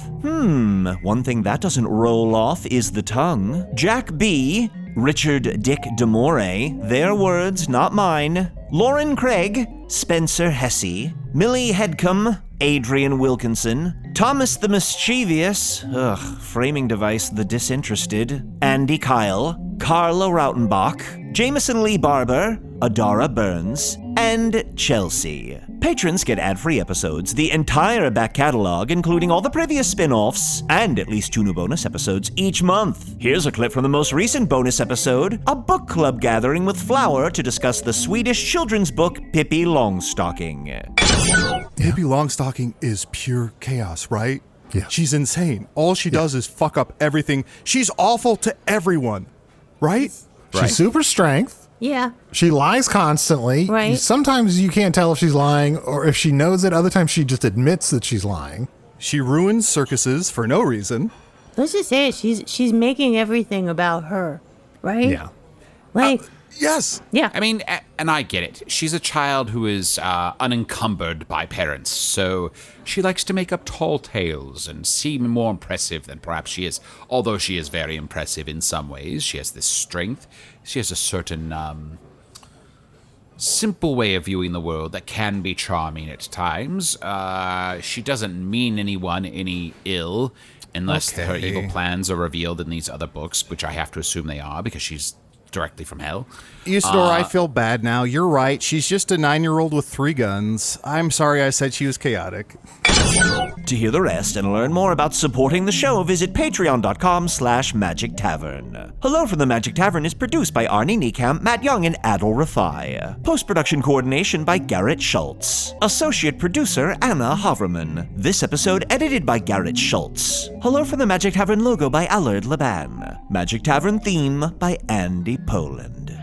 One thing that doesn't roll off is the tongue. Jack B., Richard Dick DeMore, their words, not mine. Lauren Craig, Spencer Hesse, Millie Headcomb, Adrian Wilkinson, Thomas the Mischievous, framing device the disinterested, Andy Kyle, Carla Rautenbach, Jameson Lee Barber, Adara Burns, and Chelsea. Patrons get ad-free episodes, the entire back catalog, including all the previous spin-offs, and at least 2 new bonus episodes each month. Here's a clip from the most recent bonus episode, a book club gathering with Flower to discuss the Swedish children's book Pippi Longstocking. Pippi Longstocking is pure chaos, right? Yeah. She's insane. All she does is fuck up everything. She's awful to everyone, right? She's super strength. Yeah. She lies constantly. Right. Sometimes you can't tell if she's lying or if she knows it. Other times she just admits that she's lying. She ruins circuses for no reason. Let's just say it. She's making everything about her, right? Yeah. Like, Yes. yeah. I mean, and I get it. She's a child who is unencumbered by parents, so she likes to make up tall tales and seem more impressive than perhaps she is. Although she is very impressive in some ways. She has this strength. She has a certain simple way of viewing the world that can be charming at times. She doesn't mean anyone any ill unless her evil plans are revealed in these other books, which I have to assume they are because she's directly from hell. Usidore, I feel bad now. You're right. She's just a 9-year-old with 3 guns. I'm sorry I said she was chaotic. To hear the rest and learn more about supporting the show, visit patreon.com/Magic Tavern. Hello from the Magic Tavern is produced by Arnie Niekamp, Matt Young, and Adal Rifai. Post-production coordination by Garrett Schultz. Associate producer Anna Havermann. This episode edited by Garrett Schultz. Hello from the Magic Tavern logo by Allard Laban. Magic Tavern theme by Andy Poland.